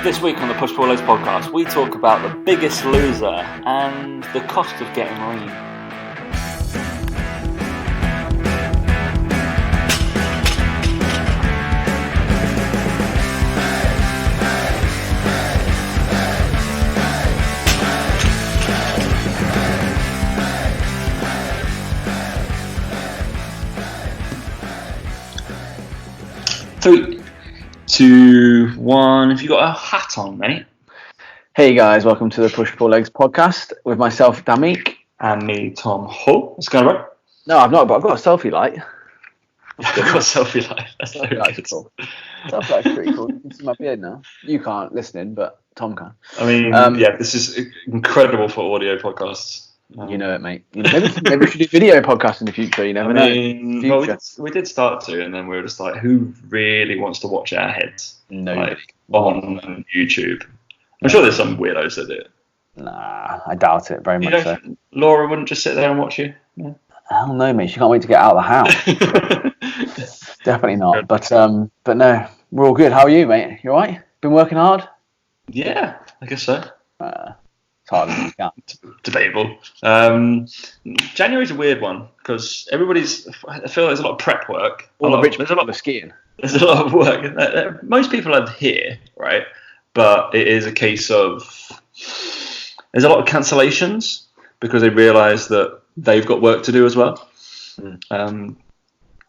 This week on the Push Pull Legs podcast, we talk about the biggest loser and the cost of getting lean. Three, 2, 1. Have you got a hat on, mate? Hey guys, welcome to the Push Pull Legs podcast with myself, Damik. And me, Tom Hull. What's going on, bro? No, I've not, but I've got a selfie light. I've got a selfie light. That's so good. Cool. Selfie light's pretty cool. You can see my beard now. You can't listening, but Tom can. I mean, this is incredible for audio podcasts. You know it, mate. Maybe we should do video podcasts in the future. You never know. Well, we did start to, and then we were just like, who really wants to watch our heads? Nobody. On YouTube. I'm sure there's some weirdos that do it. Nah, I doubt it very much. So. Laura wouldn't just sit there and watch you. Yeah. Hell no, mate. She can't wait to get out of the house. Definitely not. But no, we're all good. How are you, mate? You all right? Been working hard? Yeah, I guess so. It's hard as you can. Debatable. January's a weird one because I feel there's a lot of prep work. There's a lot of skiing. There's a lot of work. Most people are here, right? But it is a case of there's a lot of cancellations because they realise that they've got work to do as well,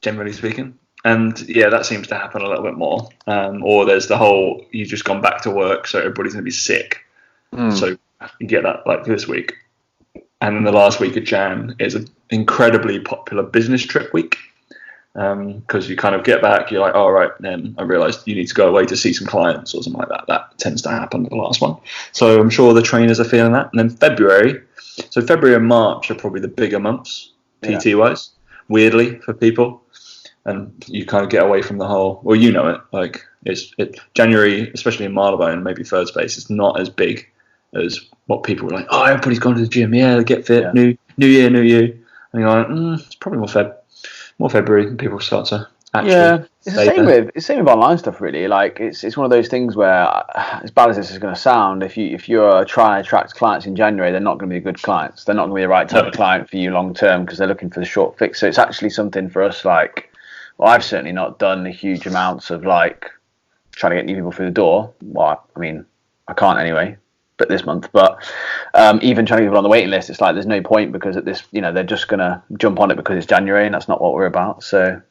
generally speaking. And yeah, that seems to happen a little bit more. Or there's the whole, you've just gone back to work, so everybody's going to be sick. So you get that like this week. And then the last week of Jan is an incredibly popular business trip week. Because you kind of get back, you're like, oh, right, then I realised you need to go away to see some clients or something like that. That tends to happen the last one. So I'm sure the trainers are feeling that. And then February and March are probably the bigger months, PT-wise, weirdly, for people. And you kind of get away from the whole, well, you know it, like January, especially in Marylebone, maybe third space, is not as big as what people were like, oh, everybody's gone to the gym, yeah, they get fit, new year, new you. And you're like, it's probably more February than people start to actually. Yeah, it's the same with online stuff, really. Like it's one of those things where, as bad as this is going to sound, if you're trying to attract clients in January, they're not going to be good clients. They're not going to be the right type of client for you long term because they're looking for the short fix. So it's actually something for us. Like, well, I've certainly not done huge amounts of like trying to get new people through the door. Well, I mean, I can't anyway. But this month, even trying to get people on the waiting list, it's like there's no point because at this, they're just gonna jump on it because it's January and that's not what we're about. So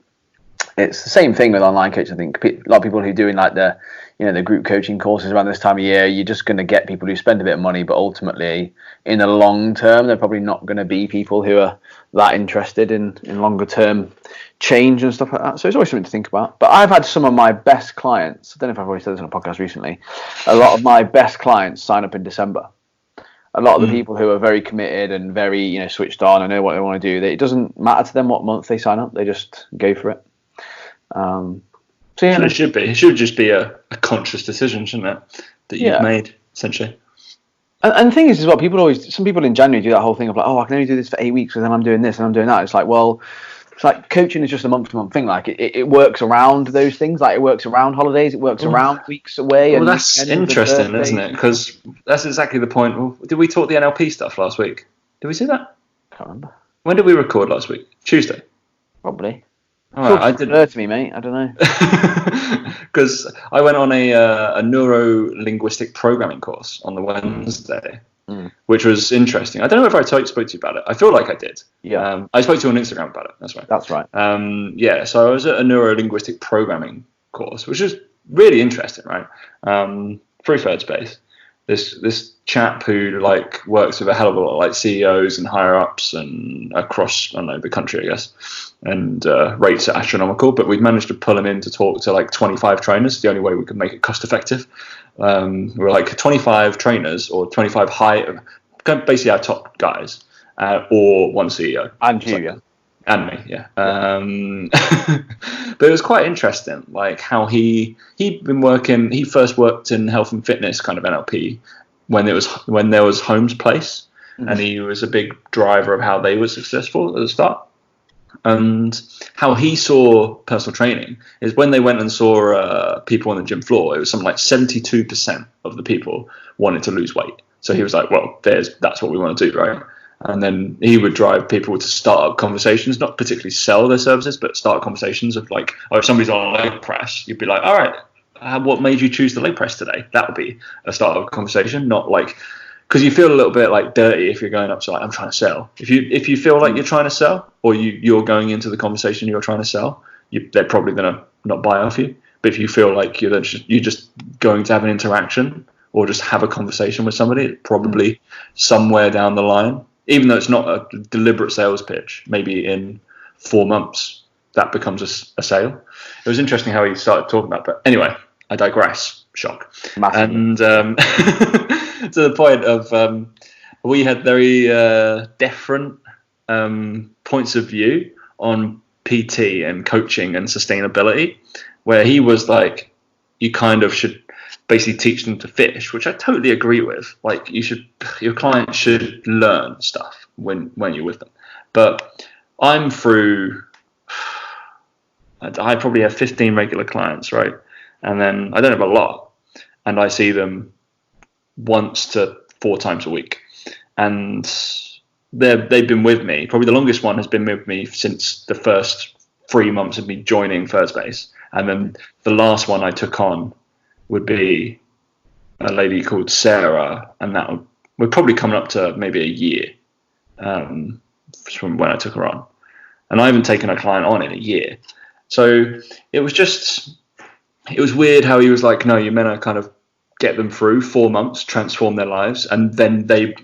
it's the same thing with online coaching. I think a lot of people who are doing like the group coaching courses around this time of year, you're just gonna get people who spend a bit of money, but ultimately in the long term, they're probably not gonna be people who are that interested in longer term change and stuff like that. So it's always something to think about. But I've had some of my best clients, I don't know if I've already said this on a podcast recently, a lot of my best clients sign up in December. A lot of the people who are very committed and very switched on and know what they want to do, it doesn't matter to them what month they sign up, they just go for it. It should be. It should just be a conscious decision, shouldn't it, that you've made, essentially. And the thing is as well, some people in January do that whole thing of like, oh, I can only do this for 8 weeks and then I'm doing this and I'm doing that. It's like, well, it's like coaching is just a month-to-month thing. Like it works around those things. Like it works around holidays. It works around weeks away. Well, that's interesting, isn't it? Because that's exactly the point. Did we talk the NLP stuff last week? Did we see that? I can't remember. When did we record last week? Tuesday? Probably. All right, I didn't. To me, mate. I don't know. Because I went on a neuro-linguistic programming course on the Wednesday. Which was interesting. I don't know if I spoke to you about it. I feel like I did. Yeah. I spoke to you on Instagram about it. That's right. That's right. So I was at a neuro-linguistic programming course, which was really interesting, right? Through Third Space. This chap who like works with a hell of a lot of like CEOs and higher ups and across the country, I guess, and rates are astronomical. But we've managed to pull him in to talk to like 25 trainers. The only way we could make it cost effective. We're like 25 trainers or 25 basically our top guys, or one CEO. And you, yeah. And me, yeah. But it was quite interesting, like how he'd been working. He first worked in health and fitness, kind of NLP, when there was Holmes Place, and he was a big driver of how they were successful at the start. And how he saw personal training is when they went and saw people on the gym floor, it was something like 72% of the people wanted to lose weight. So he was like, well, that's what we want to do, right? And then he would drive people to start up conversations, not particularly sell their services, but start conversations of like, oh, if somebody's on a leg press, you'd be like, all right, what made you choose the leg press today? That would be a start of a conversation, not like, because you feel a little bit like dirty if you're going up to like, I'm trying to sell. If you feel like you're trying to sell, or you're going into the conversation you're trying to sell, they're probably going to not buy off you. But if you feel like you're just going to have an interaction or just have a conversation with somebody, probably somewhere down the line, even though it's not a deliberate sales pitch, maybe in 4 months that becomes a sale. It was interesting how he started talking about, but anyway, I digress. Shock. Massively. And to the point of we had very different points of view on PT and coaching and sustainability, where he was like, you kind of should basically teach them to fish, which I totally agree with. Like, your clients should learn stuff when you're with them. But I probably have 15 regular clients, right? And then I don't have a lot, and I see them once to 4 times a week. And they've been with me. Probably the longest one has been with me since the first 3 months of me joining First Base. And then the last one I took on would be a lady called Sarah, and that would probably coming up to maybe a year from when I took her on. And I haven't taken a client on in a year. So it was weird how he was like, no, you're meant to kind of get them through 4 months, transform their lives, and then they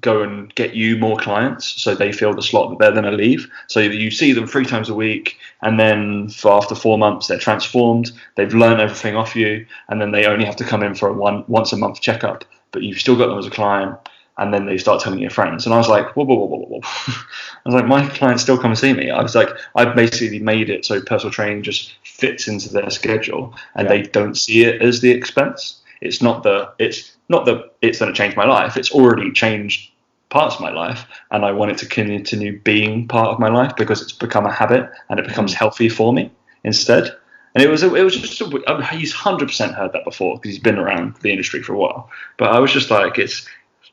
go and get you more clients, so they fill the slot that they're going to leave. So you see them 3 times a week, and then after 4 months, they're transformed. They've learned everything off you, and then they only have to come in for a once a month checkup, but you've still got them as a client, and then they start telling your friends. And I was like, whoa. I was like, my clients still come and see me. I was like, I've basically made it so personal training just fits into their schedule, and they don't see it as the expense. It's not that it's going to change my life. It's already changed parts of my life, and I want it to continue being part of my life because it's become a habit and it becomes healthy for me instead. And it was just he's 100% heard that before because he's been around the industry for a while. But I was just like,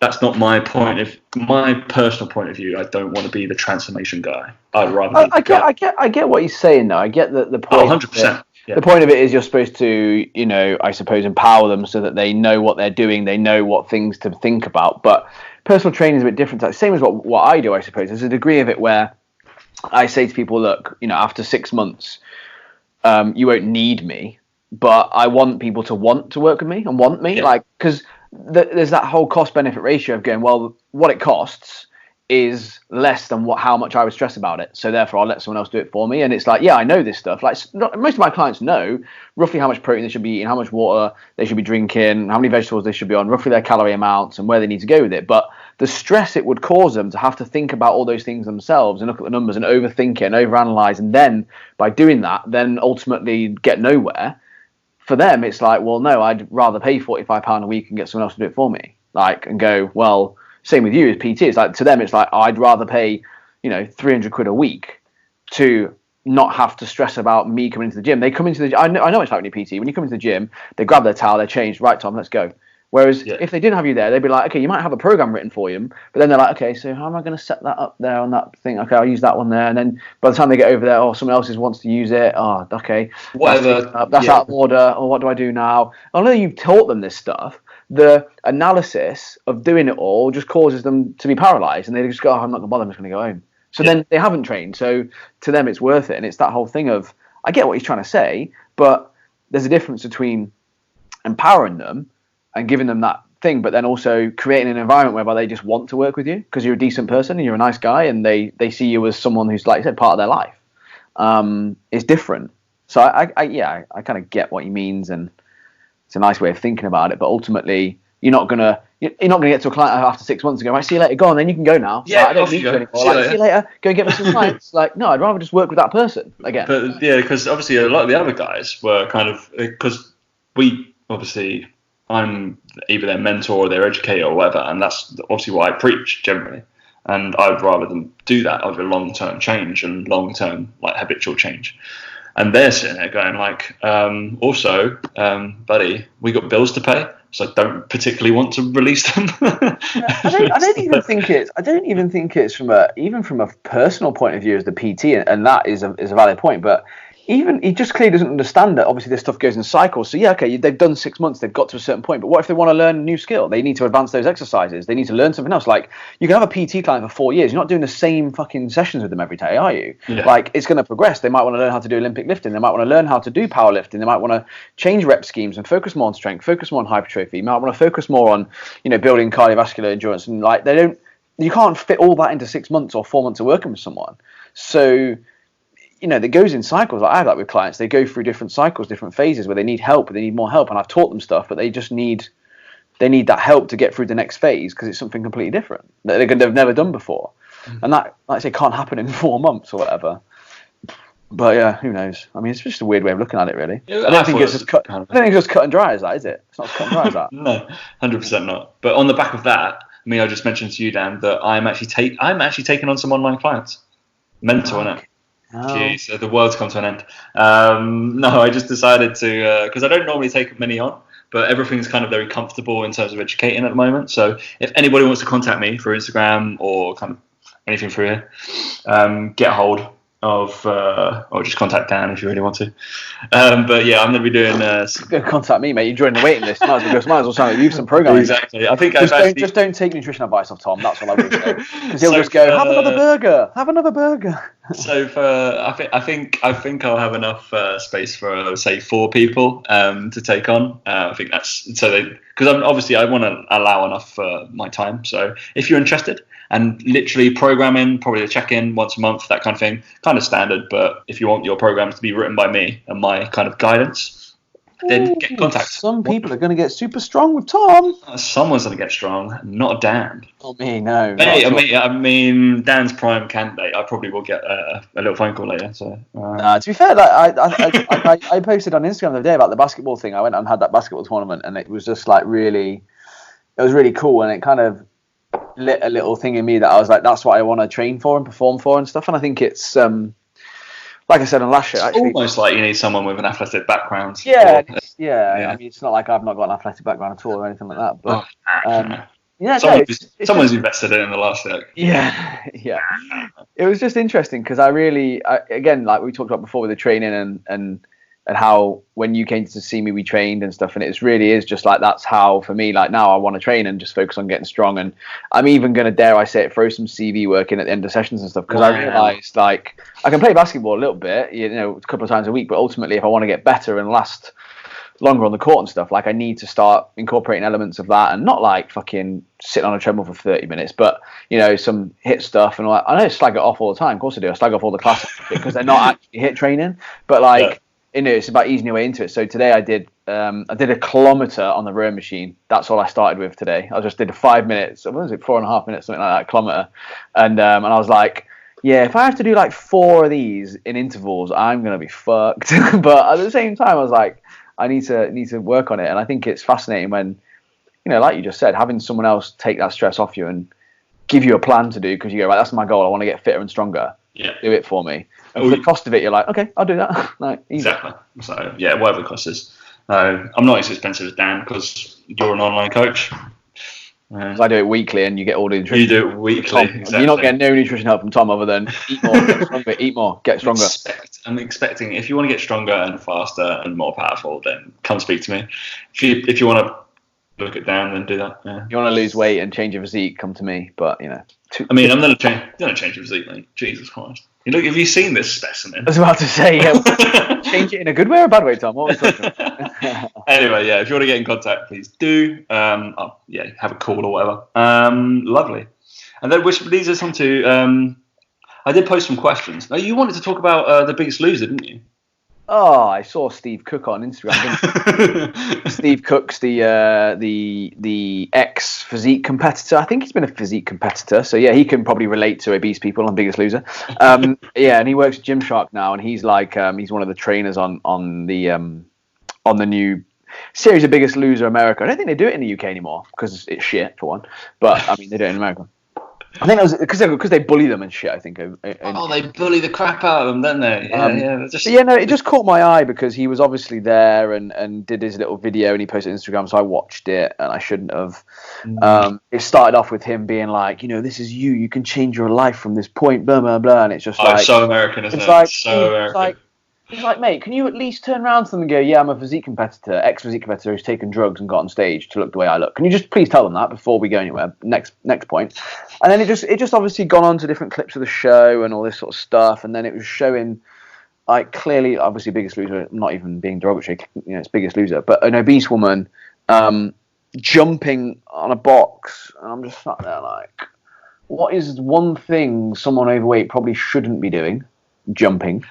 that's not my personal point of view. I don't want to be the transformation guy. I'd rather. I get what he's saying though. I get the point. 100%. Yeah. The point of it is you're supposed to, I suppose, empower them so that they know what they're doing, they know what things to think about. But personal training is a bit different. It's the same as what I do, I suppose. There's a degree of it where I say to people, look, after 6 months, you won't need me, but I want people to want to work with me and want me. Yeah. Because there's that whole cost-benefit ratio of going, well, what it costs is less than how much I would stress about it. So therefore, I'll let someone else do it for me. And it's like, yeah, I know this stuff. Like most of my clients know roughly how much protein they should be eating, how much water they should be drinking, how many vegetables they should be on, roughly their calorie amounts and where they need to go with it. But the stress it would cause them to have to think about all those things themselves and look at the numbers and overthink it and overanalyze, and then by doing that, then ultimately get nowhere. For them, it's like, well, no, I'd rather pay £45 a week and get someone else to do it for me. And go, well, same with you as PT. It's like, to them, it's like, I'd rather pay, 300 quid a week to not have to stress about me coming into the gym. They come into the gym. I know it's like when you're PT. When you come into the gym, they grab their towel, they're changed. Right, Tom, let's go. Whereas if they didn't have you there, they'd be like, okay, you might have a program written for you, but then they're like, okay, so how am I going to set that up there on that thing? Okay, I'll use that one there. And then by the time they get over there, someone else wants to use it. Oh, okay. Whatever. That's out of order. Or what do I do now? Although you've taught them this stuff, the analysis of doing it all just causes them to be paralyzed, and they just go, I'm not going to bother, I'm just going to go home. So then they haven't trained. So to them, it's worth it. And it's that whole thing of, I get what he's trying to say, but there's a difference between empowering them and giving them that thing, but then also creating an environment whereby they just want to work with you because you're a decent person and you're a nice guy, and they see you as someone who's, like I said, part of their life. It's different. So I kind of get what he means, and it's a nice way of thinking about it. But ultimately, you're not gonna get to a client after 6 months and go, right, see you later, go on, then you can go now. Yeah, I don't need you anymore. See you later, go and get me some clients. No, I'd rather just work with that person again. But yeah, because obviously a lot of the other guys were kind of, because I'm either their mentor or their educator or whatever, and that's obviously what I preach generally. And I'd rather them do that over long-term change and long-term like habitual change. And they're sitting there going like, buddy, we got bills to pay, so I don't particularly want to release them. I don't even think it's from a personal point of view as the PT, and that is a valid point. But even he just clearly doesn't understand that obviously this stuff goes in cycles. So yeah, okay, they've done 6 months, they've got to a certain point, but what if they want to learn a new skill? They need to advance those exercises. They need to learn something else. Like, you can have a PT client for 4 years. You're not doing the same fucking sessions with them every day, are you? Yeah. Like, it's going to progress. They might want to learn how to do Olympic lifting. They might want to learn how to do powerlifting. They might want to change rep schemes and focus more on strength, focus more on hypertrophy. They might want to focus more on, building cardiovascular endurance. And like, you can't fit all that into 6 months or 4 months of working with someone. So, that goes in cycles. Like I have that with clients. They go through different cycles, different phases where they need help, they need more help. And I've taught them stuff, but they just need that help to get through the next phase because it's something completely different that they've never done before. And that, like I say, can't happen in 4 months or whatever. But yeah, who knows? I mean, it's just a weird way of looking at it, really. Yeah, I don't think it's just cut and dry as that, is it? It's not cut and dry as that. No, 100% not. But on the back of that, I just mentioned to you, Dan, that I'm actually taking on some online clients. Mental, innit? Oh. Jeez, the world's come to an end. No, I just decided to, because I don't normally take many on, but everything's kind of very comfortable in terms of educating at the moment. So if anybody wants to contact me through Instagram or kind of anything through here, get a hold of, or just contact Dan if you really want to. But yeah, I'm going to be doing. Contact me, mate. You join the waiting list. Might as well sign up. Use some programming. Exactly. I think just don't take nutrition advice off Tom. That's what I would say. Because he'll just go, have another burger. Have another burger. So I think I'll have enough space for say 4 people to take on. I think that's so because I want to allow enough for my time. So if you're interested. And literally programming, probably a check-in once a month, that kind of thing, kind of standard. But if you want your programs to be written by me and my kind of guidance, then get in contact. Some people are going to get super strong with Tom. Someone's going to get strong, not Dan. Not me, no. Hey, I mean, Dan's prime candidate. I probably will get a little phone call later. So to be fair, like, I posted on Instagram the other day about the basketball thing. I went and had that basketball tournament, and it was just like it was really cool, and it kind of lit a little thing in me that I was like, that's what I want to train for and perform for and stuff. And I think it's like I said on last year, actually, almost like you need someone with an athletic background. Yeah. I mean, it's not like I've not got an athletic background at all or anything like that. But someone's invested in the last year. Yeah. It was just interesting because I again, like we talked about before with the training and how when you came to see me, we trained and stuff. And it really is just like, that's how, for me, like now I want to train and just focus on getting strong. And I'm even going to, dare I say it, throw some CV work in at the end of sessions and stuff. Because I realized like I can play basketball a little bit, a couple of times a week. But ultimately, if I want to get better and last longer on the court and stuff, like I need to start incorporating elements of that and not like fucking sitting on a treadmill for 30 minutes, but some hit stuff. And I know I slag it off all the time. Of course I do. I slag off all the classes because they're not actually hit training. But like, it's about easing your way into it. So today I did a kilometer on the row machine. That's all I started with today. I just did 5 minutes. What was it? 4.5 minutes, something like that, kilometer. And I was like, yeah, if I have to do like 4 of these in intervals, I'm gonna be fucked. But at the same time, I was like, I need to work on it. And I think it's fascinating when, like you just said, having someone else take that stress off you and give you a plan to do because you go, right, that's my goal. I want to get fitter and stronger. Yeah. Do it for me. And for the cost of it, you're like, okay, I'll do that. Like, easy. Exactly. So yeah, whatever the cost is. I'm not as expensive as Dan because you're an online coach. I do it weekly, and you get all the nutrition. You do it weekly. Exactly. You're not getting no nutrition help from Tom other than eat more, get stronger, eat more, get stronger. I'm expecting if you want to get stronger and faster and more powerful, then come speak to me. If you want to look at Dan, then do that. Yeah. If you want to lose weight and change your physique, come to me. But I'm going to change your physique, mate. Jesus Christ. Look, have you seen this specimen? I was about to say, change it in a good way or a bad way, Tom? What was that? Anyway, if you want to get in contact, please do. Have a call or whatever. Lovely. And then which leads us on to, I did post some questions. Now, you wanted to talk about The Biggest Loser, didn't you? Oh, I saw Steve Cook on Instagram. Steve Cook's the ex physique competitor. I think he's been a physique competitor, so yeah, he can probably relate to obese people on Biggest Loser. And he works at Gymshark now, and he's like he's one of the trainers on the new series of Biggest Loser America. I don't think they do it in the UK anymore because it's shit for one, but I mean they do it in America. I think it was because they bully them and shit. I think. They bully the crap out of them, don't they? It just caught my eye because he was obviously there and did his little video and he posted on Instagram, so I watched it and I shouldn't have. It started off with him being like, this is you. You can change your life from this point, blah blah blah, and it's just like so American, isn't it? Like, so American. It's like, mate, can you at least turn around to them and go, yeah, I'm a physique competitor, ex-physique competitor who's taken drugs and got on stage to look the way I look. Can you just please tell them that before we go anywhere? Next point. And then it just obviously gone on to different clips of the show and all this sort of stuff. And then it was showing, like, clearly, obviously, Biggest Loser, not even being derogatory, it's Biggest Loser, but an obese woman jumping on a box. And I'm just sat there like, what is one thing someone overweight probably shouldn't be doing? Jumping.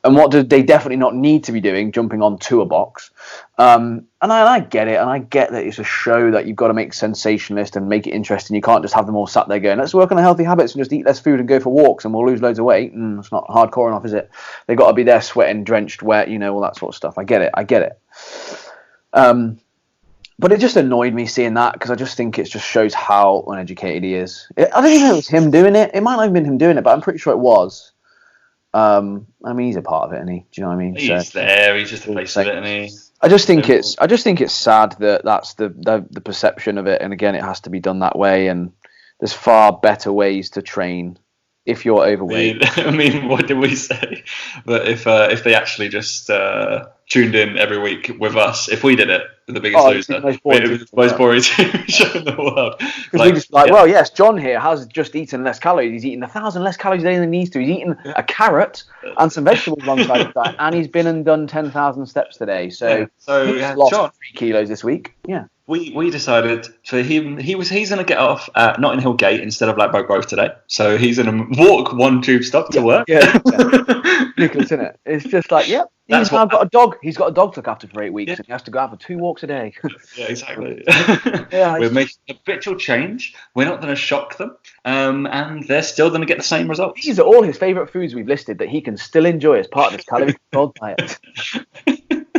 And what do they definitely not need to be doing? Jumping onto a box. And I get it, and I get that it's a show that you've got to make sensationalist and make it interesting. You can't just have them all sat there going, let's work on the healthy habits and just eat less food and go for walks and we'll lose loads of weight. It's not hardcore enough, is it? They've got to be there sweating, drenched, wet, all that sort of stuff. I get it. But it just annoyed me seeing that because I just think it just shows how uneducated he is. I don't even know if it was him doing it. It might not have been him doing it, but I'm pretty sure it was. I mean, he's a part of it, isn't he? Do you know what I mean? He's there. He's just a place of it, isn't he? I just think it's sad that that's the perception of it, and again, it has to be done that way. And there's far better ways to train if you're overweight. I mean, what did we say? That if they actually just tuned in every week with us, if we did it, The Biggest Loser, it was the most boring show in the world. Because we just well, yes, John here has just eaten less calories. He's eaten 1,000 less calories a day than he needs to. He's eaten a carrot and some vegetables alongside of that, and he's been and done 10,000 steps today. So he's lost John, 3 kilos this week. Yeah. We decided for him he's going to get off at Notting Hill Gate instead of Ladbroke Grove today. So he's going to walk 1 tube stop to work. Yeah. Ridiculous, isn't it? It's just like, yep. He's got a dog. He's got a dog to look after for 8 weeks, and he has to go out for 2 walks a day. Yeah, exactly. We're making a habitual change. We're not going to shock them, and they're still going to get the same results. These are all his favourite foods we've listed that he can still enjoy as part of his calorie-controlled diet.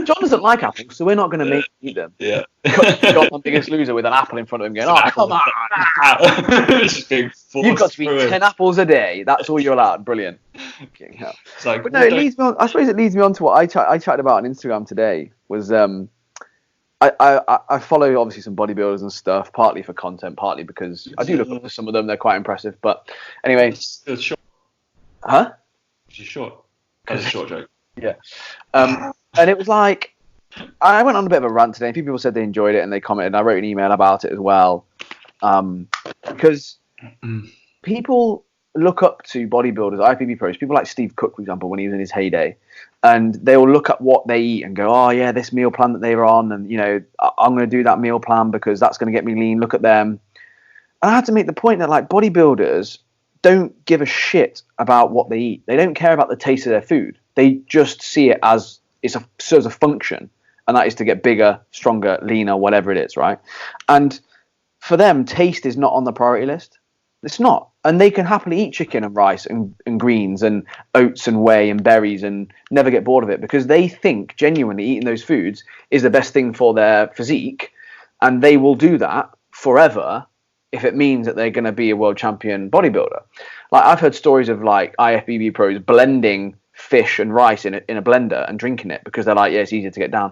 John doesn't like apples, so we're not going to make him eat them. Yeah. John on Biggest Loser with an apple in front of him going, come on. You've got to eat 10 apples a day. That's all you're allowed. Brilliant. But no, I suppose it leads me on to what I chatted about on Instagram today was I follow obviously some bodybuilders and stuff, partly for content, partly because I do look up to some of them. They're quite impressive. But anyway. It's short. Huh? It's short. That's a short joke. Yeah. And it was like, I went on a bit of a rant today. And people said they enjoyed it and they commented. And I wrote an email about it as well. Because people look up to bodybuilders, IFBB pros, people like Steve Cook, for example, when he was in his heyday. And they will look at what they eat and go, oh, yeah, this meal plan that they were on. And, I'm going to do that meal plan because that's going to get me lean. Look at them. And I had to make the point that, like, bodybuilders don't give a shit about what they eat. They don't care about the taste of their food. They just see it as serves a function, and that is to get bigger, stronger, leaner, whatever it is, right? And for them, taste is not on the priority list. It's not. And they can happily eat chicken and rice and greens and oats and whey and berries and never get bored of it because they think genuinely eating those foods is the best thing for their physique, and they will do that forever if it means that they're going to be a world champion bodybuilder. Like, I've heard stories of like IFBB pros blending fish and rice in a blender and drinking it because they're like, yeah, it's easier to get down.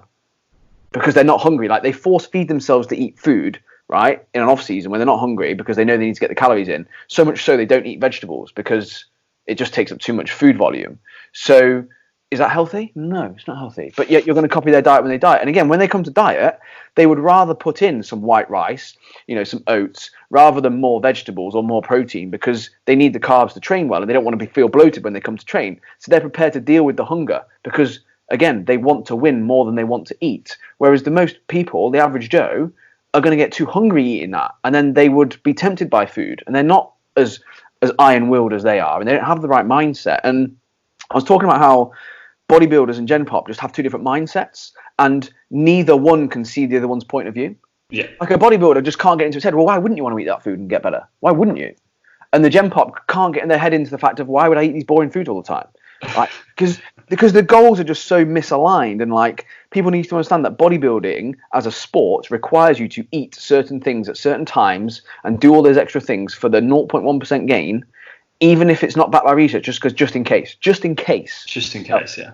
Because they're not hungry. Like, they force feed themselves to eat food, right, in an off season when they're not hungry because they know they need to get the calories in. So much so they don't eat vegetables because it just takes up too much food volume. So is that healthy? No, it's not healthy. But yet you're going to copy their diet when they diet. And again, when they come to diet, they would rather put in some white rice, some oats, rather than more vegetables or more protein because they need the carbs to train well and they don't want to feel bloated when they come to train. So they're prepared to deal with the hunger because, again, they want to win more than they want to eat. Whereas the most people, the average Joe, are going to get too hungry eating that. And then they would be tempted by food. And they're not as iron-willed as they are. And they don't have the right mindset. And I was talking about how bodybuilders and Gen Pop just have 2 different mindsets, and neither one can see the other one's point of view. Yeah. Like, a bodybuilder just can't get into his head, well, why wouldn't you want to eat that food and get better? Why wouldn't you? And the Gen Pop can't get in their head into the fact of, why would I eat these boring foods all the time? Like, because the goals are just so misaligned, and like people need to understand that bodybuilding as a sport requires you to eat certain things at certain times and do all those extra things for the 0.1% gain, even if it's not backed by research, just in case. Yeah.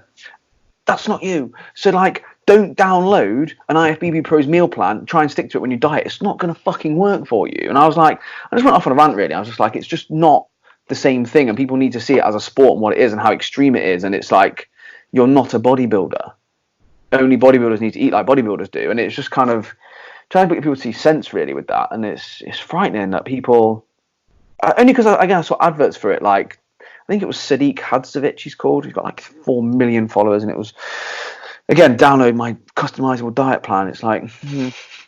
That's not you. So like, don't download an IFBB Pro's meal plan, try and stick to it when you diet. It's not going to fucking work for you. And I was like, I just went off on a rant really. I was just like, it's just not the same thing, and people need to see it as a sport and what it is and how extreme it is. And it's like, you're not a bodybuilder. Only bodybuilders need to eat like bodybuilders do. And it's just kind of trying to get people to see sense really with that. And it's frightening that people, only because I saw adverts for it, like I think it was Sadiq Hadzovic he's called. He's got like 4 million followers, and it was, again, download my customizable diet plan. It's like,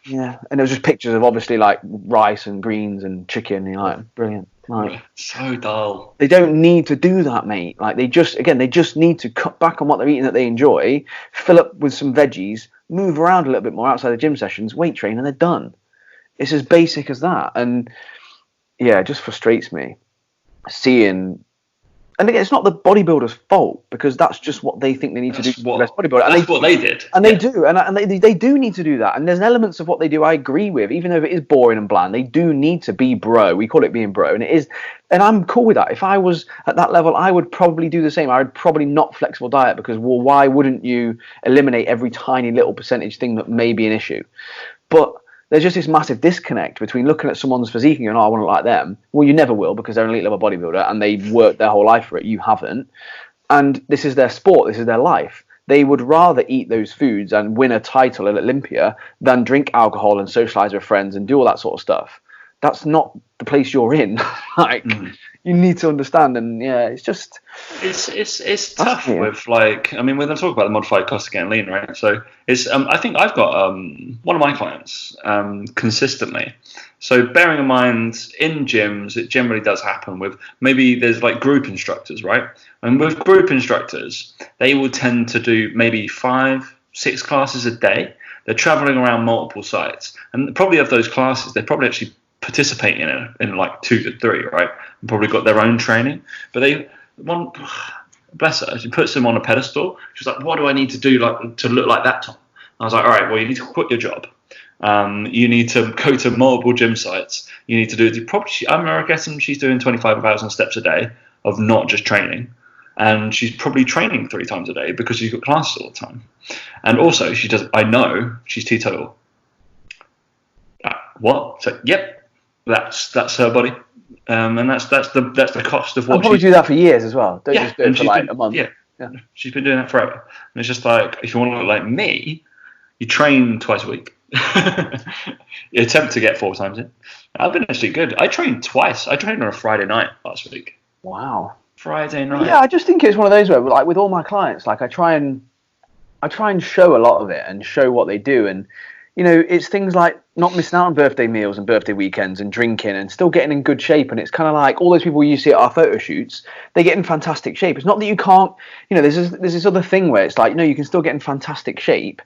yeah. And it was just pictures of obviously like rice and greens and chicken. And you're like, brilliant. Like, so dull. They don't need to do that, mate. Like they just need to cut back on what they're eating that they enjoy, fill up with some veggies, move around a little bit more outside the gym sessions, weight train, and they're done. It's as basic as that. And yeah, it just frustrates me seeing. And again, it's not the bodybuilder's fault, because that's just what they think they need to do to be the best bodybuilder. And that's what they did. And they do. And they do need to do that. And there's elements of what they do I agree with, even though it is boring and bland. They do need to be bro. We call it being bro. And it is. And I'm cool with that. If I was at that level, I would probably do the same. I would probably not flexible diet, because, well, why wouldn't you eliminate every tiny little percentage thing that may be an issue? But there's just this massive disconnect between looking at someone's physique and going, oh, I want to look like them. Well, you never will, because they're an elite level bodybuilder and they've worked their whole life for it. You haven't. And this is their sport. This is their life. They would rather eat those foods and win a title at Olympia than drink alcohol and socialize with friends and do all that sort of stuff. That's not the place you're in. You need to understand. And yeah, it's just it's tough with, like, I mean, we're going to talk about the modified cost of getting lean, right? So it's I think I've got one of my clients consistently. So bearing in mind, in gyms it generally does happen with, maybe there's like group instructors, right? And with group instructors, they will tend to do maybe 5-6 classes a day. They're traveling around multiple sites, and probably of those classes, they probably actually participate in like 2 to 3, right? And probably got their own training, but bless her, she puts them on a pedestal. She's like, what do I need to do to look like that, Tom? I was like, all right, well, you need to quit your job. You need to go to multiple gym sites. You need to do probably, I'm guessing she's doing 25,000 steps a day of not just training. And she's probably training 3 times a day because she's got classes all the time. And also I know she's teetotal. What? So, yep. That's her body, and that's the cost of what. I'll probably do that for years as well. Don't just do it for like a month. Yeah, she's been doing that forever. And it's just like, if you want to look like me, you train twice a week. You attempt to get 4 times in. I've been actually good. I trained twice. I trained on a Friday night last week. Wow. Friday night. Yeah, I just think it's one of those where, like, with all my clients, like I try and show a lot of it and show what they do. And you know, it's things like not missing out on birthday meals and birthday weekends and drinking and still getting in good shape. And it's kind of like all those people you see at our photo shoots, they get in fantastic shape. It's not that you can't, you know, there's this other thing where it's like, no, you can still get in fantastic shape,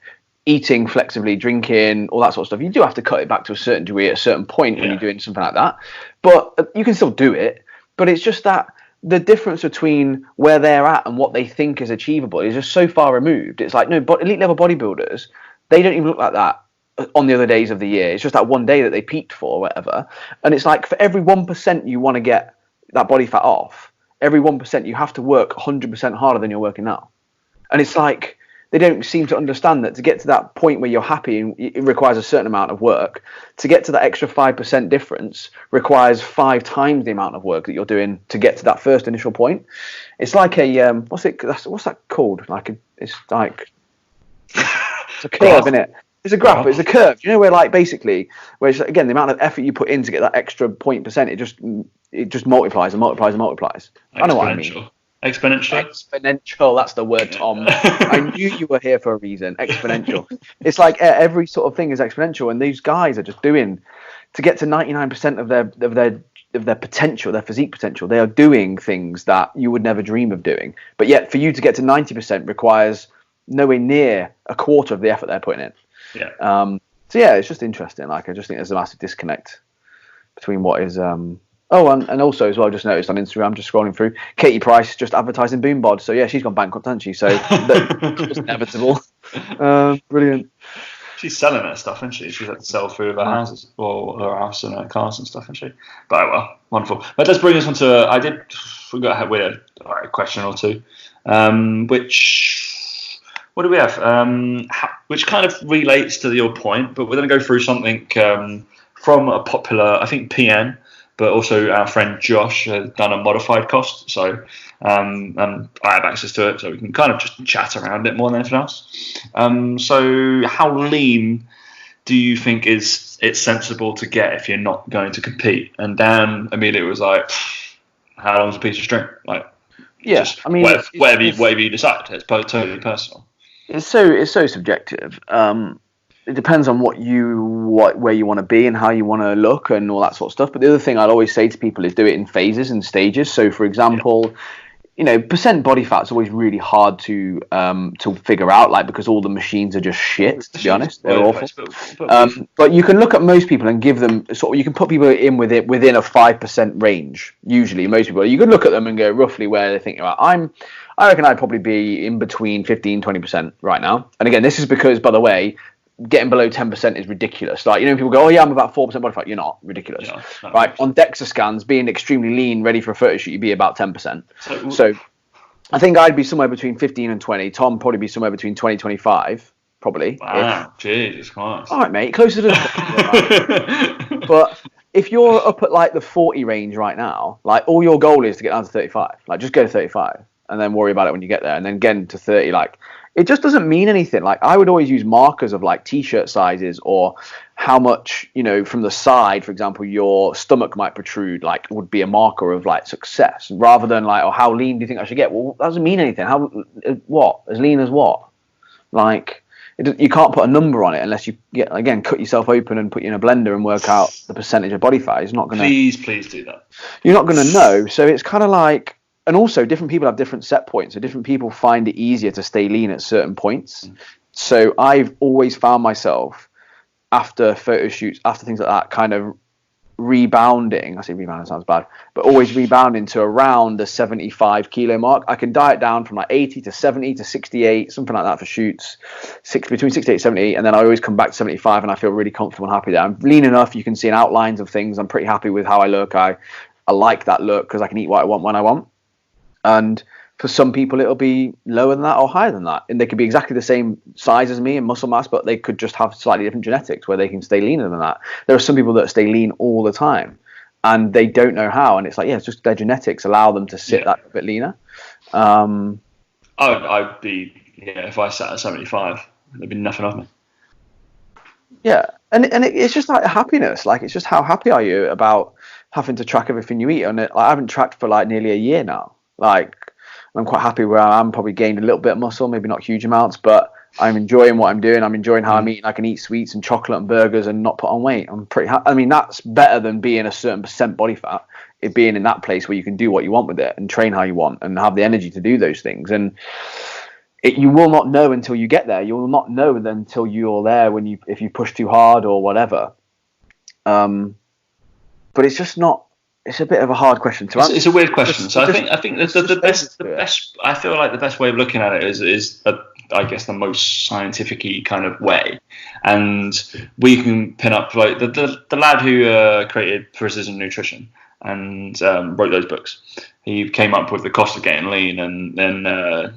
eating flexibly, drinking, all that sort of stuff. You do have to cut it back to a certain degree at a certain point when you're doing something like that. But you can still do it. But it's just that the difference between where they're at and what they think is achievable is just so far removed. It's like, no, but elite level bodybuilders, they don't even look like that on the other days of the year. It's just that one day that they peaked for or whatever. And it's like, for every 1% you want to get that body fat off, every 1% you have to work 100% harder than you're working now. And it's like, they don't seem to understand that to get to that point where you're happy, it requires a certain amount of work. To get to that extra 5% difference requires 5 times the amount of work that you're doing to get to that first initial point. It's like a what's that called? It's a curve, isn't it? It's a graph, but it's a curve. You know, where like basically, where it's, again, the amount of effort you put in to get that extra 0.%, it just multiplies and multiplies and multiplies. I know what I mean. Exponential, that's the word, Tom. I knew you were here for a reason. Exponential. It's like every sort of thing is exponential, and these guys are just doing, to get to 99% of their potential, their physique potential, they are doing things that you would never dream of doing. But yet, for you to get to 90% requires nowhere near a quarter of the effort they're putting in. Yeah. So yeah, it's just interesting. Like, I just think there's a massive disconnect between what is Oh, and also as well, I just noticed on Instagram, just scrolling through, Katie Price just advertising BoomBod. So yeah, she's gone bankrupt, hasn't she? So that's inevitable. Brilliant. She's selling her stuff, isn't she? She's had to sell through her houses, or her house and her cars and stuff, isn't she? But oh well, wonderful. But let's bring us on to. I did forgot we had a question or two, which what do we have? Which kind of relates to your point, but we're going to go through something from a popular, I think, PN, but also our friend Josh has done a modified cost. So and I have access to it, so we can kind of just chat around it more than anything else. So how lean do you think it's sensible to get if you're not going to compete? And Dan immediately was like, how long's a piece of string? Like, yeah, I mean, whatever you decide, it's totally personal. It's so subjective. It depends on where you want to be and how you want to look and all that sort of stuff. But the other thing I'd always say to people is do it in phases and stages. So, for example, percent body fat is always really hard to figure out, like, because all the machines are just shit. To be honest, they're awful. But you can look at most people and give them you can put people in within a 5% range. Usually, most people, you can look at them and go roughly where they think you're at. I reckon I'd probably be in between 15-20% right now. And again, this is because, by the way, getting below 10% is ridiculous. Like, people go, oh yeah, I'm about 4% body fat. You're not. Ridiculous. No, right? On DEXA scans, being extremely lean, ready for a photo shoot, you'd be about 10%. So I think I'd be somewhere between 15 and 20. Tom probably be somewhere between 20-25, probably. Wow, Jesus Christ. All right, mate, closer to the But if you're up at like the 40 range right now, like, all your goal is to get down to 35. Like, just go to 35 and then worry about it when you get there, and then getting to 30, like, it just doesn't mean anything. Like, I would always use markers of like t-shirt sizes, or how much, from the side, for example, your stomach might protrude, like, would be a marker of like success, rather than like, oh, how lean do you think I should get? Well, that doesn't mean anything. What? As lean as what? Like, you can't put a number on it unless you cut yourself open and put you in a blender and work out the percentage of body fat. It's not going to. Please do that. You're not going to know. So it's kind of like. And also, different people have different set points. So different people find it easier to stay lean at certain points. So I've always found myself, after photo shoots, after things like that, kind of rebounding. I say rebounding sounds bad, but always rebounding to around the 75 kilo mark. I can diet down from like 80 to 70 to 68, something like that for shoots, between 68 and 70. And then I always come back to 75 and I feel really comfortable and happy there. I'm lean enough. You can see in outlines of things. I'm pretty happy with how I look. I like that look because I can eat what I want when I want. And for some people, it'll be lower than that or higher than that. And they could be exactly the same size as me in muscle mass, but they could just have slightly different genetics where they can stay leaner than that. There are some people that stay lean all the time and they don't know how. And it's like, it's just their genetics allow them to sit that bit leaner. I'd be, if I sat at 75, there'd be nothing of me. Yeah. And it's just like happiness. Like, it's just how happy are you about having to track everything you eat. And I haven't tracked for like nearly a year now. Like, I'm quite happy where I am. Probably gained a little bit of muscle, maybe not huge amounts, but I'm enjoying what I'm doing. I'm enjoying how I'm eating. I can eat sweets and chocolate and burgers and not put on weight. I'm pretty happy. I mean, that's better than being a certain percent body fat. It being in that place where you can do what you want with it and train how you want and have the energy to do those things. And you will not know until you get there. You will not know until you're there if you push too hard or whatever. But it's just not. It's a bit of a hard question to answer. It's a weird question. So I think the best. I feel like the best way of looking at it is I guess the most scientific-y kind of way, and we can pin up like the lad who created Precision Nutrition and wrote those books. He came up with the cost of getting lean, and then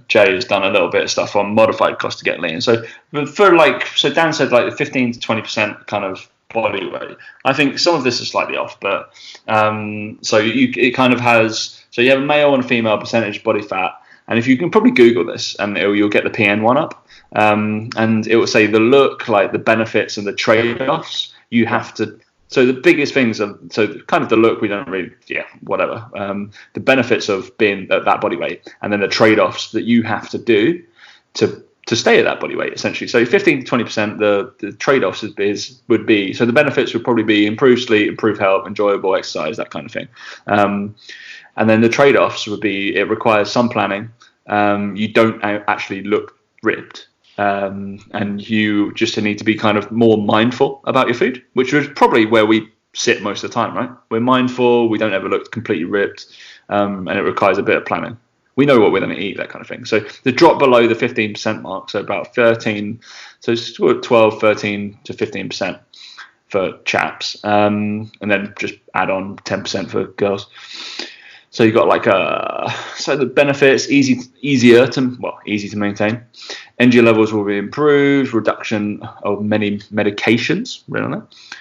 Jay has done a little bit of stuff on modified cost to get lean. So Dan said like the 15 to 20% kind of body weight. I think some of this is slightly off, but it kind of has. So you have a male and female percentage body fat, and if you can probably Google this, and you'll get the PN one up, and it will say the look, like the benefits and the trade-offs. You have to. So the biggest things are kind of the look. We don't really, whatever. The benefits of being at that body weight, and then the trade-offs that you have to do to stay at that body weight, essentially. So 15 to 20%, the trade-offs would be, so the benefits would probably be improved sleep, improved health, enjoyable exercise, that kind of thing. And then the trade-offs would be, it requires some planning. You don't actually look ripped. And you just need to be kind of more mindful about your food, which was probably where we sit most of the time, right? We're mindful. We don't ever look completely ripped, and it requires a bit of planning. We know what we're going to eat, that kind of thing. So the drop below the 15% mark, so about 13, so it's 12, 13 to 15% for chaps, and then just add on 10% for girls. So you've got so the benefits, easy to maintain. Energy levels will be improved, reduction of many medications, really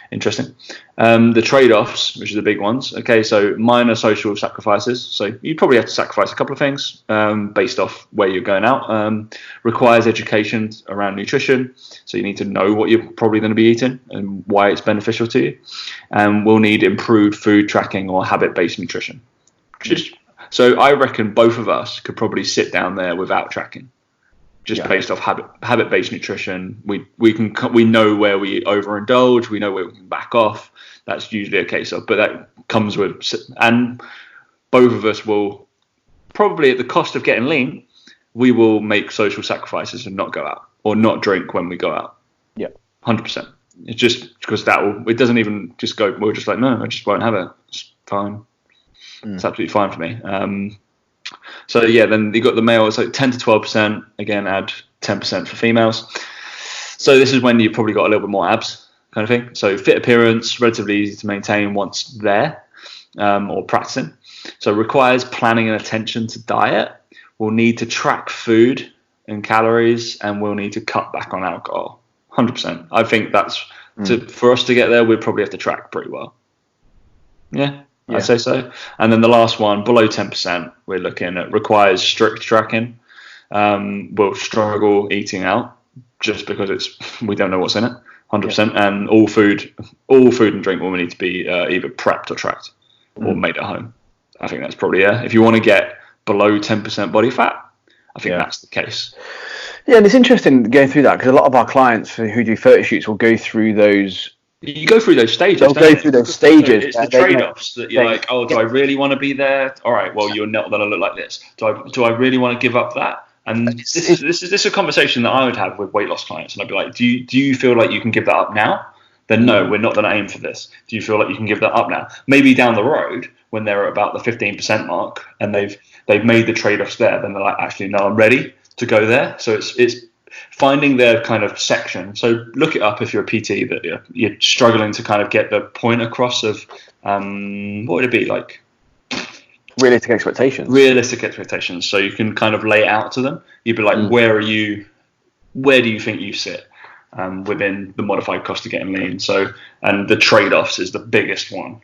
interesting. The trade-offs, which are the big ones. Okay, so minor social sacrifices. So you probably have to sacrifice a couple of things based off where you're going out. Requires education around nutrition. So you need to know what you're probably going to be eating and why it's beneficial to you. And we'll need improved food tracking or habit-based nutrition. So I reckon both of us could probably sit down there without tracking, just based off habit-based nutrition. We know where we overindulge, we know where we can back off. That's usually a case of, but that comes with, and both of us will probably, at the cost of getting lean, we will make social sacrifices and not go out or not drink when we go out. Yeah, 100%. It's just because it doesn't even just go. We're just like, no, I just won't have it. It's fine. It's absolutely fine for me. So yeah, then you got the male. It's like 10 to 12%. Again, add 10% for females. So this is when you've probably got a little bit more abs, kind of thing. So fit appearance, relatively easy to maintain once there, or practicing. So requires planning and attention to diet. We'll need to track food and calories, and we'll need to cut back on alcohol. 100%. I think that's for us to get there. We'd probably have to track pretty well. Yeah. I'd say so. And then the last one, below 10%, we're looking at requires strict tracking. We'll struggle eating out just because we don't know what's in it, 100%. Yeah. And all food and drink will need to be either prepped or tracked or made at home. I think that's probably, if you want to get below 10% body fat, I think that's the case. Yeah, and it's interesting going through that because a lot of our clients who do photo shoots will go through those. You go through those stages. They'll go through those stages. It's the trade-offs that you're like, oh, do I really want to be there? All right, well, you're not going to look like this. Do I really want to give up that? And this is a conversation that I would have with weight loss clients, and I'd be like, do you feel like you can give that up now? Then no, we're not going to aim for this. Do you feel like you can give that up now? Maybe down the road when they're at about the 15% mark and they've made the trade-offs there, then they're like, actually, no, I'm ready to go there. So it's finding their kind of section. So look it up if you're a PT that you're struggling to kind of get the point across of what would it be like? Realistic expectations. So you can kind of lay it out to them. You'd be like, where do you think you sit within the modified cost of getting lean? So, and the trade-offs is the biggest one,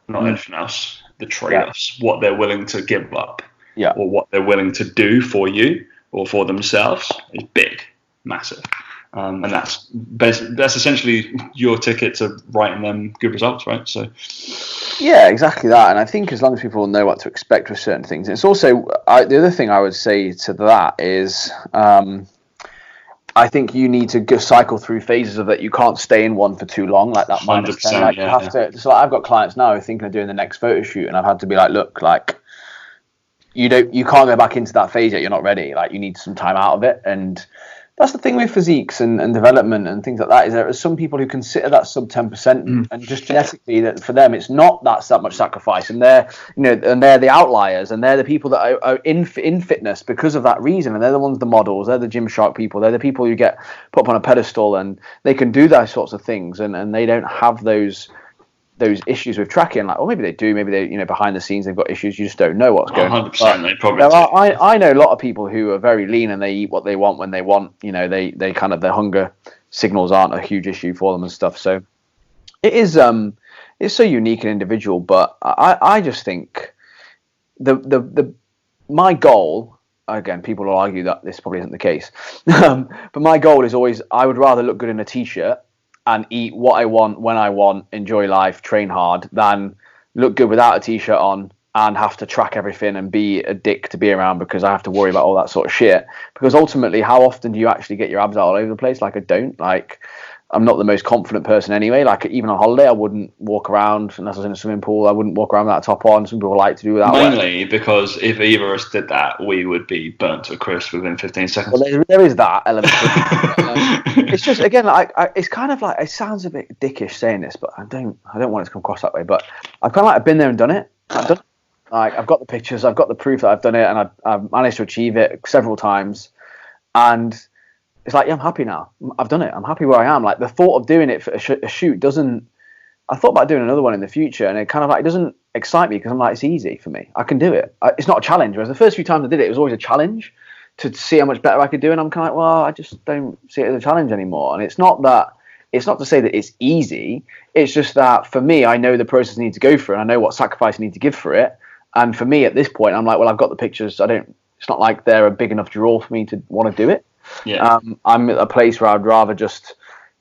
not anything else. The trade-offs, what they're willing to give up, or what they're willing to do for you or for themselves is big, massive. And that's essentially your ticket to writing them good results, right? So, yeah, exactly that. And I think as long as people know what to expect with certain things, it's also the other thing I would say to that is I think you need to cycle through phases of that. You can't stay in one for too long, like that minus 10. Like you have to. So I've got clients now who are thinking of doing the next photo shoot, and I've had to be like, look, like you can't go back into that phase yet. You're not ready. Like you need some time out of it. And that's the thing with physiques and development and things like that, is there are some people who consider that sub 10% and just genetically that for them it's not that much sacrifice, and they're the outliers, and they're the people that are in fitness because of that reason, and they're the ones, the models, they're the Gymshark people, they're the people who get put up on a pedestal and they can do those sorts of things, and they don't have those issues with tracking, like, or maybe they do, maybe they, behind the scenes they've got issues, you just don't know what's going on. 100%, they probably do. I know a lot of people who are very lean and they eat what they want when they want, they kind of, their hunger signals aren't a huge issue for them and stuff. So it is, it's so unique and individual, but I just think my goal, again, people will argue that this probably isn't the case, but my goal is always, I would rather look good in a t-shirt and eat what I want, when I want, enjoy life, train hard, than look good without a t-shirt on and have to track everything and be a dick to be around because I have to worry about all that sort of shit. Because ultimately, how often do you actually get your abs out all over the place? Like, I don't. Like, I'm not the most confident person anyway. Like even on holiday, I wouldn't walk around unless I was in a swimming pool. I wouldn't walk around without a top on. Some people like to do that. Mainly because if either of us did that, we would be burnt to a crisp within 15 seconds. Well, there is that element. It's just again, it's kind of like, it sounds a bit dickish saying this, but I don't want it to come across that way. But I've kind of like been there and done it. I've got the pictures, I've got the proof that I've done it, and I've managed to achieve it several times, and it's like, yeah, I'm happy now. I've done it. I'm happy where I am. Like the thought of doing it for a shoot doesn't. I thought about doing another one in the future, and it kind of like, it doesn't excite me because I'm like, it's easy for me. I can do it. It's not a challenge. Whereas the first few times I did it, it was always a challenge to see how much better I could do, and I'm kind of like, well, I just don't see it as a challenge anymore. And it's not to say that it's easy. It's just that for me, I know the process I need to go through, and I know what sacrifice I need to give for it. And for me at this point, I'm like, well, I've got the pictures. It's not like they're a big enough draw for me to want to do it. Yeah. I'm at a place where I'd rather just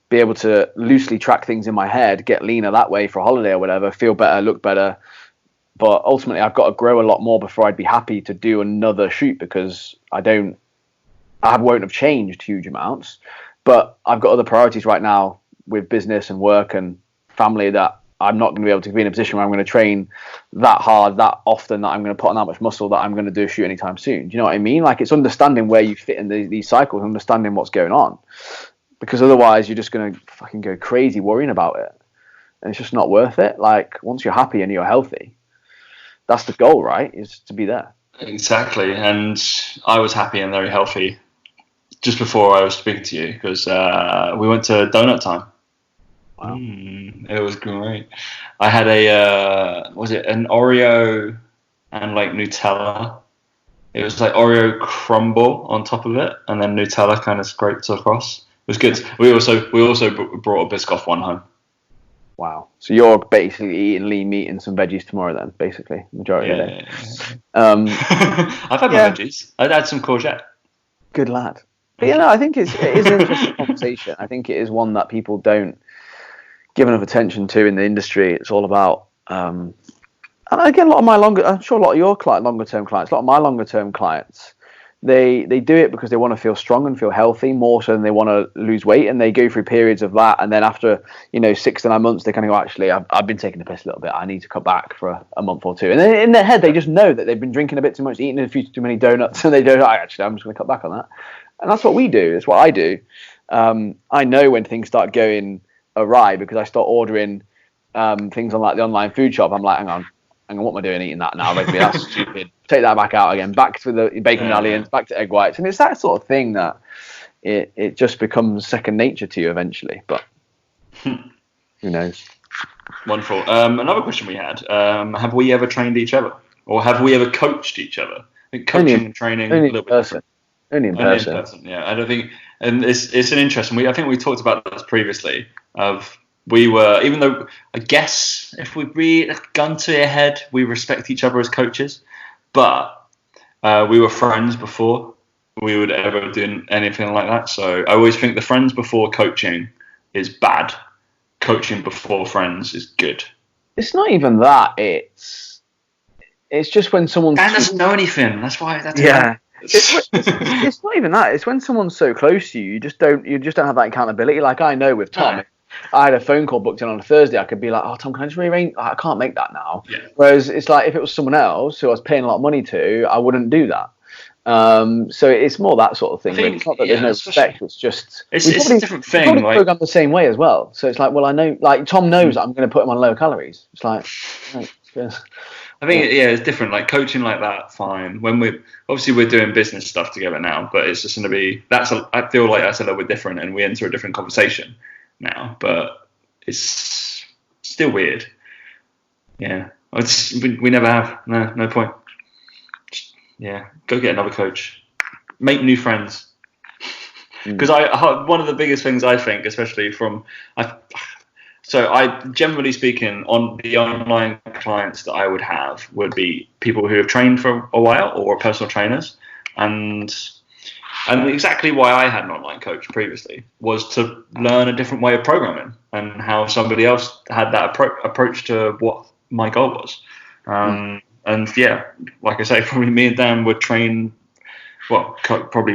be able to loosely track things in my head, get leaner that way for a holiday or whatever, feel better, look better. But ultimately, I've got to grow a lot more before I'd be happy to do another shoot, because I won't have changed huge amounts. But I've got other priorities right now with business and work and family that I'm not going to be able to be in a position where I'm going to train that hard, that often, that I'm going to put on that much muscle, that I'm going to do a shoot anytime soon. Do you know what I mean? Like, it's understanding where you fit in these cycles, understanding what's going on. Because otherwise you're just going to fucking go crazy worrying about it. And it's just not worth it. Like, once you're happy and you're healthy, that's the goal, right? Is to be there. Exactly. And I was happy and very healthy just before I was speaking to you, because we went to Donut Time. Wow. It was great. I had an Oreo and like Nutella. It was like Oreo crumble on top of it, and then Nutella kind of scraped across. It was good. We also brought a Biscoff one home. Wow. So you're basically eating lean meat and some veggies tomorrow then, basically, majority of the day. I've had my veggies. I'd had some courgette. Good lad. But I think it is an interesting conversation. I think it is one that people don't give enough attention to in the industry. It's all about, and again, I'm sure a lot of your longer term clients, a lot of my longer term clients, they do it because they want to feel strong and feel healthy more so than they want to lose weight, and they go through periods of that, and then after 6 to 9 months they kind of go, actually, I've been taking the piss a little bit, I need to cut back for a month or two, and then in their head they just know that they've been drinking a bit too much, eating a few too many donuts, and they go, actually, I'm just going to cut back on that. And that's what we do. That's what I do. I know when things start going awry because I start ordering things on like the online food shop. I'm like, hang on, what am I doing eating that now? That's stupid. Take that back out again. Back to the bacon medallions, back to egg whites. And it's that sort of thing that it just becomes second nature to you eventually. But who knows? Wonderful. Another question we had, have we ever trained each other? Or have we ever coached each other? I think coaching and training only a little in person. bit. Only in person. Yeah, I don't think, and it's an interesting. I think we talked about this previously. We were, even though I guess if we read a gun to your head, we respect each other as coaches, but we were friends before we would ever do anything like that. So I always think the friends before coaching is bad. Coaching before friends is good. It's not even that. It's just when someone doesn't know anything. That's why. It's not even that. It's when someone's so close to you, you just don't have that accountability. Like I know with Tom, I had a phone call booked in on a Thursday. I could be like, "Oh, Tom, can I just rearrange? I can't make that now." Yeah. Whereas it's like if it was someone else who I was paying a lot of money to, I wouldn't do that. So it's more that sort of thing. It's not that there's no respect. It's just it's a different thing. Probably program the same way as well. So it's like, well, I know, like Tom knows that I'm going to put him on low calories. It's like, I think it's different. Like coaching like that, fine. When we're doing business stuff together now, but it's just going to be I feel like that's a little bit different, and we enter a different conversation now. But it's still weird. Yeah, we never have. No point. Yeah, go get another coach. Make new friends. Because one of the biggest things I think, especially So I, generally speaking, on the online clients that I would have would be people who have trained for a while or are personal trainers. And exactly why I had an online coach previously was to learn a different way of programming and how somebody else had that approach to what my goal was. And yeah, like I say, probably me and Dan would probably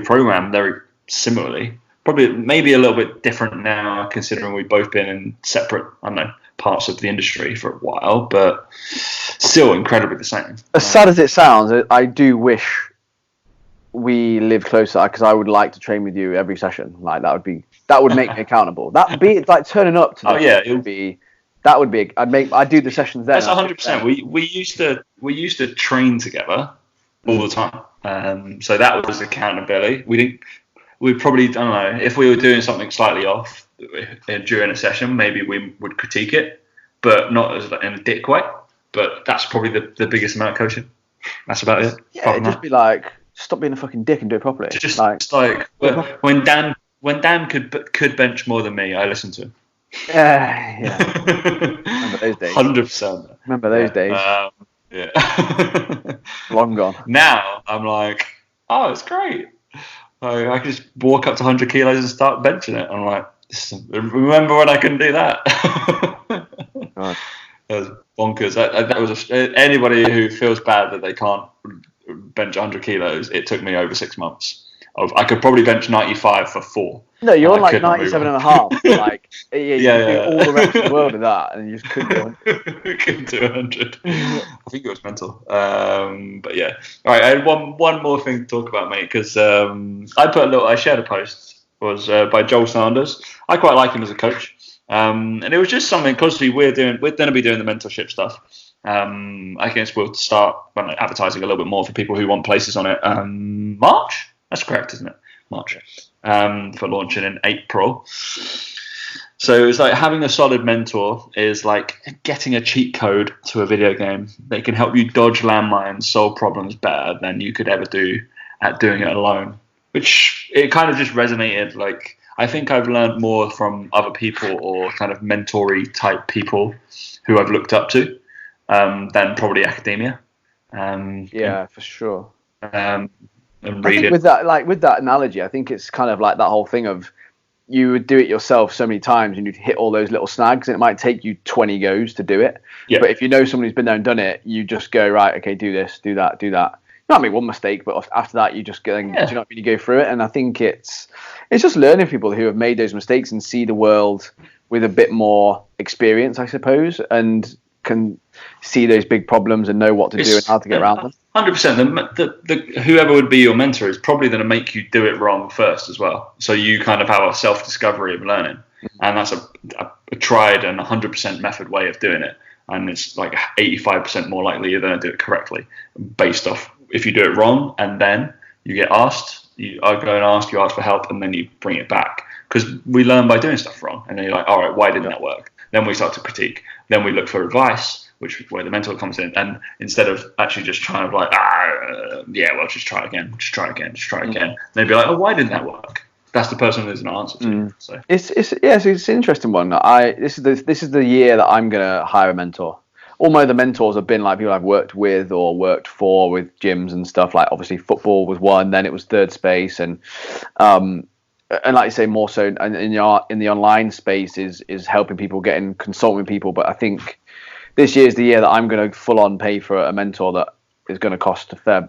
program very similarly, probably maybe a little bit different now, considering we've both been in separate, I don't know, parts of the industry for a while, but still incredibly the same. As sad as it sounds, I do wish we lived closer, because I would like to train with you every session. Like that would make me accountable. That be like turning up to. I'd do the sessions then. That's 100%. We used to train together all the time. So that was accountability. We probably, I don't know, if we were doing something slightly off during a session, maybe we would critique it, but not as in a dick way. But that's probably the biggest amount of coaching. That's about it. Yeah, it'd just be like, stop being a fucking dick and do it properly. Just like when Dan could bench more than me, I listened to him. Yeah. Remember those days. 100%. Remember those days. Yeah. Long gone. Now I'm like, oh, it's great. I can just walk up to 100 kilos and start benching it. I'm like, remember when I couldn't do that? God. That was bonkers. That was anybody who feels bad that they can't bench 100 kilos. It took me over 6 months. I could probably bench 95 for 4. No, you're on like 97 and a half. Like, you do all the reps in the world of that, and you just couldn't do 100. Couldn't do 100. I think it was mental. But yeah. All right, I had one more thing to talk about, mate, because I shared a post. It was by Joel Sanders. I quite like him as a coach. And it was just something, because we're going to be doing the mentorship stuff. I guess we'll start advertising a little bit more for people who want places on it. March? That's correct, isn't it? March. For launching in April. So it's like having a solid mentor is like getting a cheat code to a video game. They can help you dodge landmines, solve problems better than you could ever do at doing it alone. Which it kind of just resonated. Like, I think I've learned more from other people or kind of mentor-y type people who I've looked up to than probably academia. For sure. And I think with that analogy, I think it's kind of like that whole thing of you would do it yourself so many times and you'd hit all those little snags, and it might take you 20 goes to do it. Yeah. But if you know somebody who's been there and done it, you just go, right, okay, do this, do that, do that. You might make one mistake, but after that, you just go, do you know what I mean? You go through it. And I think it's just learning people who have made those mistakes and see the world with a bit more experience, I suppose, and can see those big problems and know what to do and how to get around them. 100%. Whoever would be your mentor is probably going to make you do it wrong first as well. So you kind of have a self-discovery of learning. And that's a tried and 100% method way of doing it. And it's like 85% more likely you're going to do it correctly based off if you do it wrong and then you get asked, you ask for help, and then you bring it back. Because we learn by doing stuff wrong. And then you're like, all right, why didn't that work? Then we start to critique. Then we look for advice, where the mentor comes in. And instead of actually just trying to like, just try again. They'd be like, oh, why didn't that work? That's the person there's an answer to. So it's an interesting one. This is the year that I'm gonna hire a mentor. All my other mentors have been like people I've worked with or worked for with gyms and stuff. Like obviously football was one, then it was Third Space, and like you say, more so in the online space is helping people, getting consulting people. But I think this year is the year that I'm going to full on pay for a mentor that is going to cost a fair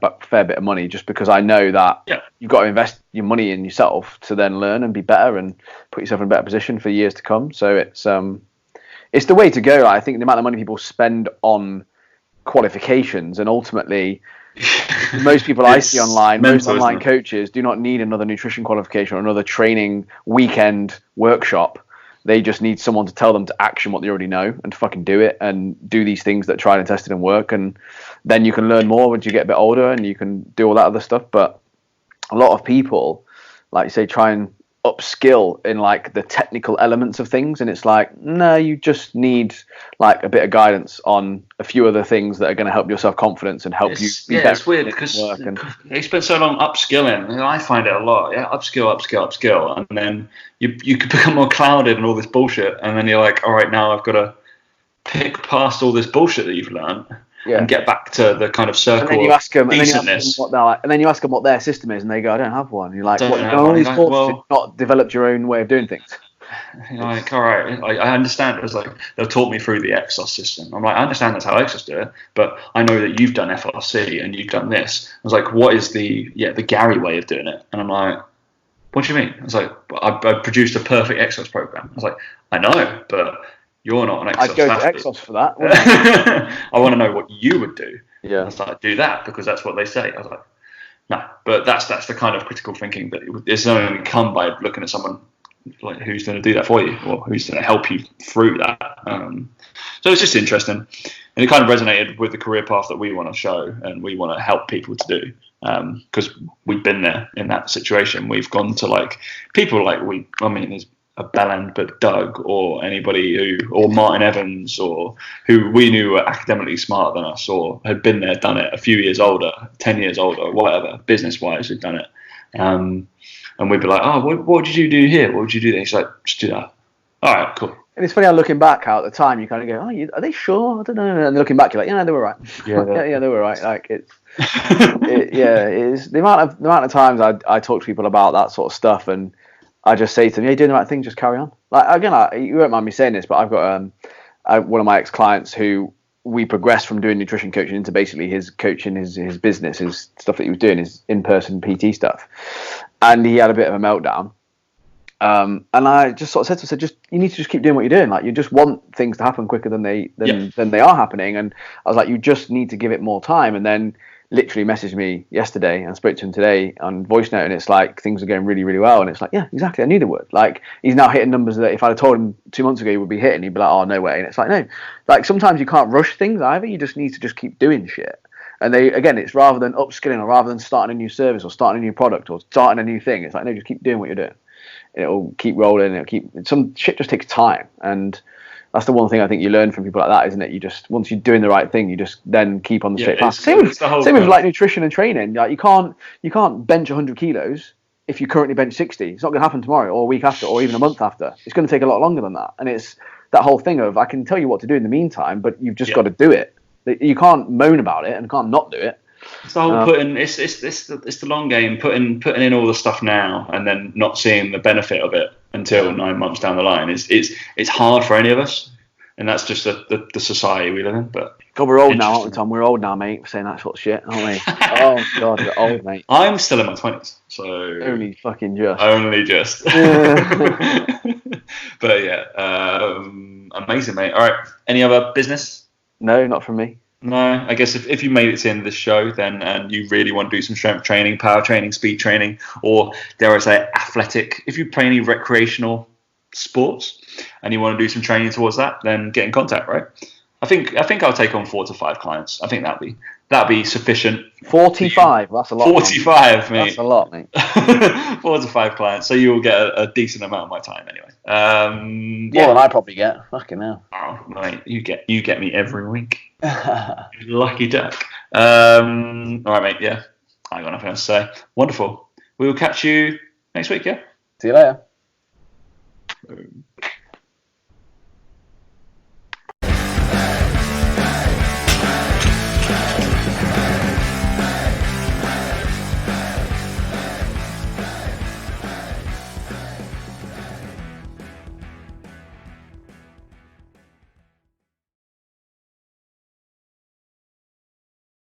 bit of money, just because I know that you've got to invest your money in yourself to then learn and be better and put yourself in a better position for years to come. So it's the way to go. I think the amount of money people spend on qualifications, and ultimately most people I see online, most online coaches do not need another nutrition qualification or another training weekend workshop. They just need someone to tell them to action what they already know and to fucking do it and do these things that are tried and tested and work. And then you can learn more once you get a bit older and you can do all that other stuff. But a lot of people, like you say, try and upskill in like the technical elements of things, and it's like, no, you just need like a bit of guidance on a few other things that are going to help your self-confidence and help you be better. It's weird because they spend so long upskilling, and I find it a lot. Upskill, and then you could become more clouded and all this bullshit, and then you're like, all right, now I've got to pick past all this bullshit that you've learned and get back to the kind of circle. And then you ask them, and then you ask them what their system is, and they go, I don't have one. You're like, what? All these courses, you've not developed your own way of doing things. You're like, all right, I understand. It was like they'll talk me through the Exos system. I'm like, I understand that's how Exos do it, but I know that you've done FRC and you've done this. I was like, what is the Gary way of doing it? And I'm like, what do you mean? I was like, I produced a perfect Exos program. I was like, I know, but you're not an Exos. I'd go to Exos for that. I want to know what you would do. Yeah. I was like, do that because that's what they say. I was like, no, but that's the kind of critical thinking that it's only come by looking at someone like who's going to do that for you or who's going to help you through that. So it's just interesting, and it kind of resonated with the career path that we want to show and we want to help people to do, because we've been there in that situation. We've gone to like people like there's a Belland, but Doug or anybody or Martin Evans or who we knew were academically smarter than us or had been there, done it, a few years older, 10 years older, whatever, business wise, had done it. And we'd be like, oh, what did you do here? What would you do there? He's like, just do that. All right, cool. And it's funny how looking back how at the time you kind of go, oh, are they sure? I don't know. And looking back, you're like, yeah, they were right. Yeah, they were right. Like it's, it's the amount of times I talk to people about that sort of stuff, and I just say to them, yeah, you're doing the right thing, just carry on. Like again, you won't mind me saying this, but I've got one of my ex-clients who we progressed from doing nutrition coaching into basically his coaching, his business, his stuff that he was doing, his in-person PT stuff. And he had a bit of a meltdown. And I just sort of said to him, you need to just keep doing what you're doing. Like you just want things to happen quicker than they are happening. And I was like, you just need to give it more time. And then literally messaged me yesterday and spoke to him today on voice note, and it's like things are going really, really well. And it's like, yeah, exactly. I knew they would. Like he's now hitting numbers that if I'd have told him 2 months ago he would be hitting, he'd be like, oh, no way. And it's like, no, like sometimes you can't rush things either. You just need to just keep doing shit. And it's rather than upskilling or rather than starting a new service or starting a new product or starting a new thing. It's like, no, just keep doing what you're doing. It'll keep rolling. Some shit just takes time. And that's the one thing I think you learn from people like that, isn't it? You just, once you're doing the right thing, you just then keep on the straight path. Same with like nutrition and training. Like you can't bench 100 kilos if you currently bench 60. It's not going to happen tomorrow or a week after or even a month after. It's going to take a lot longer than that. And it's that whole thing of, I can tell you what to do in the meantime, but you've just got to do it. You can't moan about it and can't not do it. It's the whole it's the long game, putting in all the stuff now and then not seeing the benefit of it until 9 months down the line. It's hard for any of us, and that's just the society we live in. But God, we're old now, aren't we, Tom? We're old now, mate, for saying that sort of shit, aren't we? Oh God, we're old, mate. I'm still in my 20s, so only just. But yeah, amazing, mate. All right, any other business? No, not from me. No, I guess if you made it to the end of the show, then and you really want to do some strength training, power training, speed training, or dare I say athletic, if you play any recreational sports and you want to do some training towards that, then get in contact, right? I think I'll take on 4 to 5 clients. I think that'd be sufficient. 45, that's a lot. 45, mate. That's a lot, mate. 4 to 5 clients, so you will get a decent amount of my time anyway. More than I probably get. Fucking hell. Oh, mate, you get me every week. Lucky duck. All right, mate. Yeah, I got nothing else to say. Wonderful. We will catch you next week. Yeah. See you later. Boom.